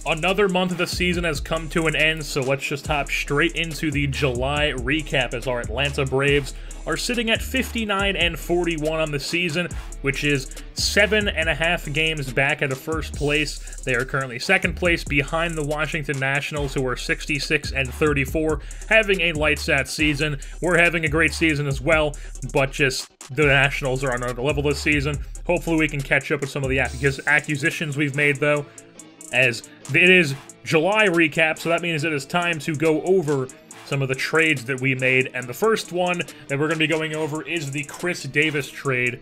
Another month of the season has come to an end, so let's just hop straight into the July recap as our Atlanta Braves are sitting at 59-41 on the season, which is 7.5 games back at first place. They are currently second place behind the Washington Nationals, who are 66-34, having a lights-out season. We're having a great season as well, but just the Nationals are on another level this season. Hopefully we can catch up with some of the acquisitions we've made, though, as it is July recap, so that means it is time to go over some of the trades that we made. And the first one that we're going to be going over is the Chris Davis trade,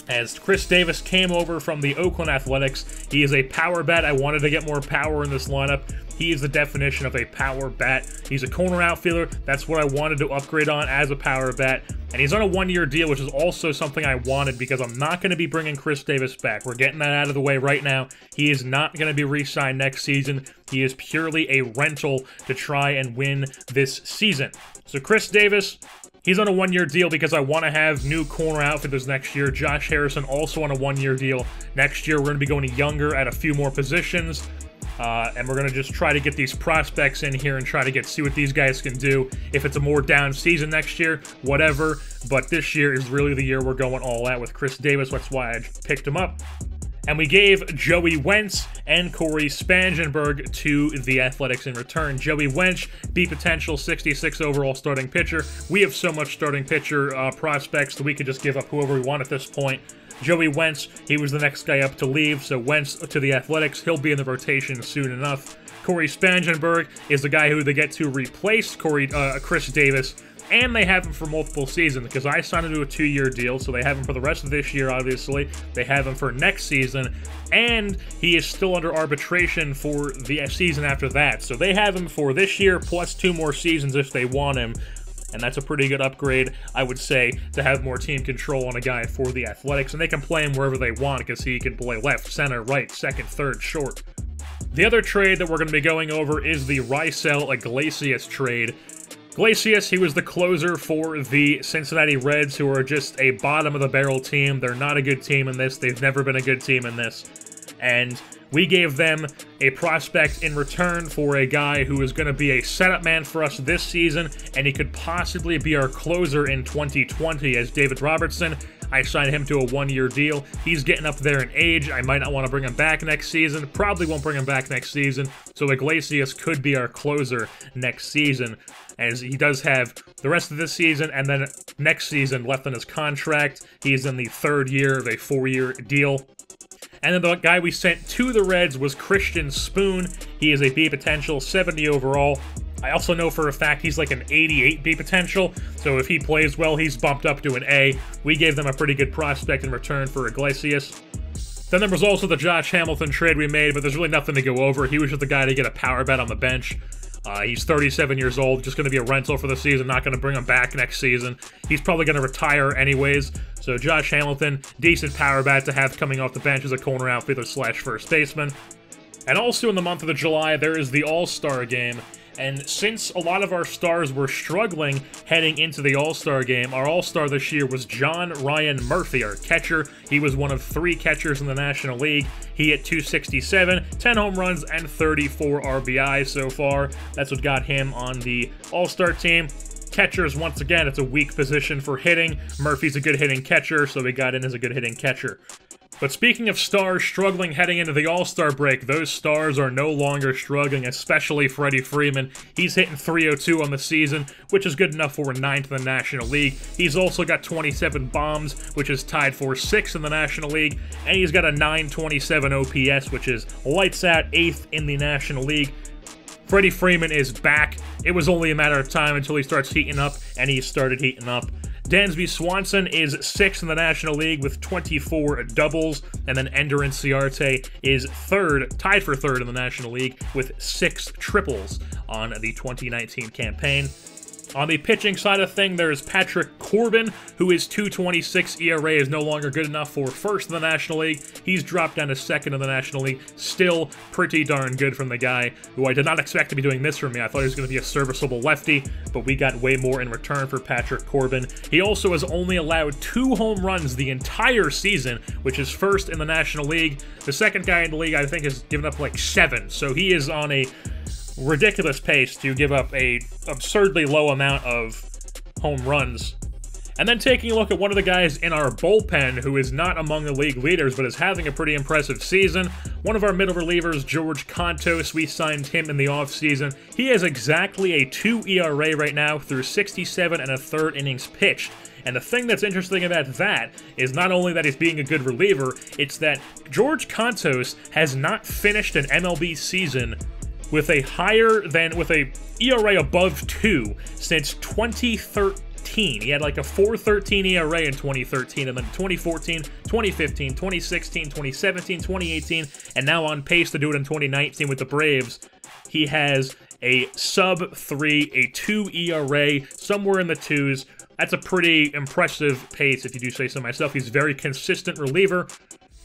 as Chris Davis came over from the Oakland Athletics. He is a power bat. I wanted to get more power in this lineup. He is the definition of a power bat. He's a corner outfielder. That's what I wanted to upgrade on as a power bat. And he's on a one-year deal, which is also something I wanted because I'm not going to be bringing Chris Davis back. We're getting that out of the way right now. He is not going to be re-signed next season. He is purely a rental to try and win this season. So Chris Davis, he's on a one-year deal because I want to have new corner outfielders next year. Josh Harrison also on a one-year deal. Next year, we're going to be going younger at a few more positions. And we're going to just try to get these prospects in here and try to see what these guys can do. If it's a more down season next year, whatever. But this year is really the year we're going all out with Chris Davis. That's why I picked him up. And we gave Joey Wentz and Corey Spangenberg to the Athletics in return. Joey Wentz, B potential, 66 overall starting pitcher. We have so much starting pitcher prospects that we could just give up whoever we want at this point. Joey Wentz, he was the next guy up to leave, so Wentz to the Athletics. He'll be in the rotation soon enough. Corey Spangenberg is the guy who they get to replace Chris Davis, and they have him for multiple seasons, because I signed him to a 2-year deal, so they have him for the rest of this year, obviously. They have him for next season, and he is still under arbitration for the season after that. So they have him for this year, plus 2 more seasons if they want him. And that's a pretty good upgrade, I would say, to have more team control on a guy for the Athletics. And they can play him wherever they want, because he can play left, center, right, second, third, short. The other trade that we're going to be going over is the Raisel Iglesias trade. Iglesias, he was the closer for the Cincinnati Reds, who are just a bottom-of-the-barrel team. They're not a good team in this. They've never been a good team in this. And we gave them a prospect in return for a guy who is going to be a setup man for us this season, and he could possibly be our closer in 2020 as David Robertson. I signed him to a 1-year deal. He's getting up there in age. I might not want to bring him back next season. Probably won't bring him back next season. So Iglesias could be our closer next season, as he does have the rest of this season and then next season left on his contract. He's in the 3rd year of a 4-year deal. And then the guy we sent to the Reds was Christian Spoon. He is a B potential, 70 overall. I also know for a fact he's like an 88 B potential, so if he plays well, he's bumped up to an A. We gave them a pretty good prospect in return for Iglesias. Then there was also the Josh Hamilton trade we made, but there's really nothing to go over. He was just the guy to get a power bat on the bench. He's 37 years old, just going to be a rental for the season, not going to bring him back next season. He's probably going to retire anyways. So Josh Hamilton, decent power bat to have coming off the bench as a corner outfielder / first baseman. And also in the month of July, there is the All-Star Game. And since a lot of our stars were struggling heading into the All-Star Game, our All-Star this year was John Ryan Murphy, our catcher. He was one of 3 catchers in the National League. He hit .267, 10 home runs, and 34 RBIs so far. That's what got him on the All-Star team. Catchers, once again, it's a weak position for hitting. Murphy's a good hitting catcher, so we got in as a good hitting catcher. But speaking of stars struggling heading into the All-Star break, those stars are no longer struggling, especially Freddie Freeman. He's hitting .302 on the season, which is good enough for 9th in the National League. He's also got 27 bombs, which is tied for 6th in the National League, and he's got a .927 OPS, which is lights out 8th in the National League. Freddie Freeman is back. It was only a matter of time until he starts heating up, and he started heating up. Dansby Swanson is 6th in the National League with 24 doubles, and then Ender Inciarte is tied for 3rd in the National League with 6 triples on the 2019 campaign. On the pitching side of things, there's Patrick Corbin, who is 2.26 ERA is no longer good enough for first in the National League. He's dropped down to second in the National League. Still pretty darn good from the guy, who I did not expect to be doing this for me. I thought he was going to be a serviceable lefty, but we got way more in return for Patrick Corbin. He also has only allowed 2 home runs the entire season, which is first in the National League. The second guy in the league, I think, has given up like 7, so he is on a ridiculous pace to give up a absurdly low amount of home runs. And then taking a look at one of the guys in our bullpen who is not among the league leaders but is having a pretty impressive season, one of our middle relievers, George Kontos. We signed him in the offseason. He has exactly a 2 ERA right now through 67 1/3 innings pitched. And the thing that's interesting about that is not only that he's being a good reliever, it's that George Kontos has not finished an MLB season with a ERA above 2 since 2013. He had like a 4.13 ERA in 2013, and then 2014, 2015, 2016, 2017, 2018, and now on pace to do it in 2019 with the Braves. He has a sub-3, a 2 ERA, somewhere in the 2s. That's a pretty impressive pace, if you do say so myself. He's a very consistent reliever.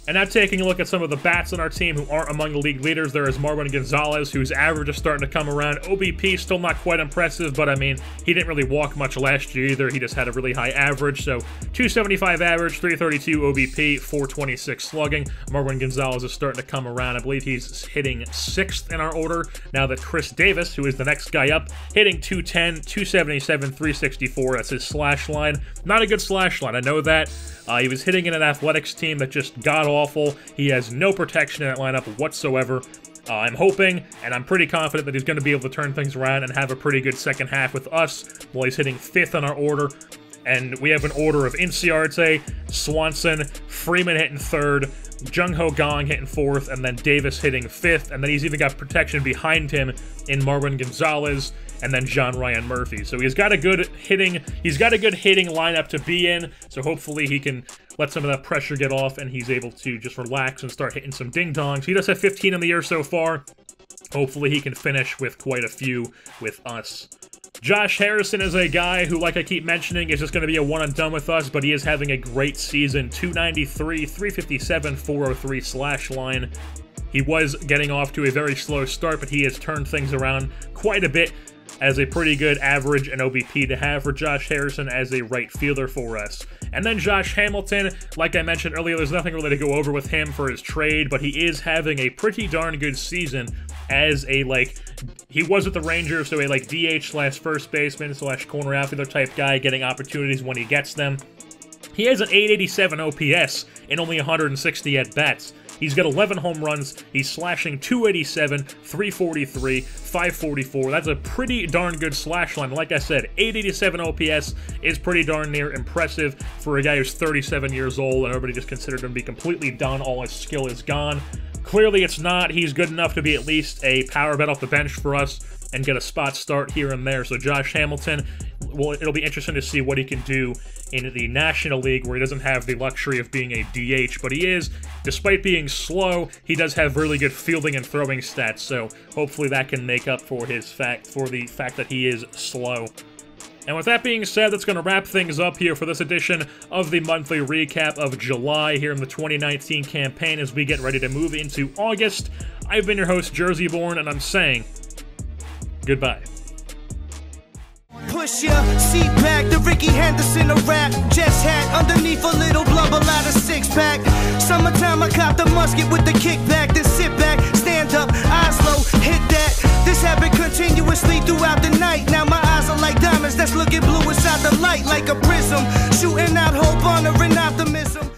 And now taking a look at some of the bats on our team who aren't among the league leaders, there is Marwin Gonzalez, whose average is starting to come around. OBP still not quite impressive, but I mean, he didn't really walk much last year either. He just had a really high average, so 275 average, 332 OBP, 426 slugging. Marwin Gonzalez is starting to come around. I believe he's hitting 6th in our order, now that Chris Davis, who is the next guy up, hitting 210, 277, 364. That's his slash line. Not a good slash line, I know that. He was hitting in an athletics team that just god-awful. He has no protection in that lineup whatsoever. I'm hoping, and I'm pretty confident that he's going to be able to turn things around and have a pretty good second half with us while he's hitting 5th on our order. And we have an order of Inciarte, Swanson, Freeman hitting 3rd, Jung-Ho Gong hitting 4th, and then Davis hitting 5th. And then he's even got protection behind him in Marwin Gonzalez and then John Ryan Murphy. So he's got a good hitting lineup to be in. So hopefully he can let some of that pressure get off and he's able to just relax and start hitting some ding-dongs. He does have 15 in the year so far. Hopefully he can finish with quite a few with us. Josh Harrison is a guy who, like I keep mentioning, is just going to be a one-and-done with us, but he is having a great season. 293, 357, 403 slash line. He was getting off to a very slow start, but he has turned things around quite a bit as a pretty good average and OBP to have for Josh Harrison as a right fielder for us. And then Josh Hamilton, like I mentioned earlier, there's nothing really to go over with him for his trade, but he is having a pretty darn good season as a, he was with the Rangers, so a, DH slash first baseman slash corner outfielder type guy, getting opportunities when he gets them. He has an 887 OPS in only 160 at-bats. He's got 11 home runs. He's slashing 287, 343, 544. That's a pretty darn good slash line. Like I said, 887 OPS is pretty darn near impressive for a guy who's 37 years old, and everybody just considered him to be completely done. All his skill is gone. Clearly it's not. He's good enough to be at least a power bat off the bench for us and get a spot start here and there. So Josh Hamilton, well, it'll be interesting to see what he can do in the National League, where he doesn't have the luxury of being a DH, but he is, despite being slow, he does have really good fielding and throwing stats, so hopefully that can make up for the fact that he is slow. And with that being said, that's going to wrap things up here for this edition of the monthly recap of July here in the 2019 campaign as we get ready to move into August. I've been your host, Jersey Born, and I'm saying goodbye. Push your seat back, the Ricky Henderson of rap. Jets hat underneath a little blubber, lot of six-pack. Summertime, I cop the musket with the kickback. Then sit back, stand up, eyes low, hit that. This happened continuously throughout the night. Now my eyes are like diamonds that's looking blue inside the light, like a prism. Shooting out hope, honoring optimism.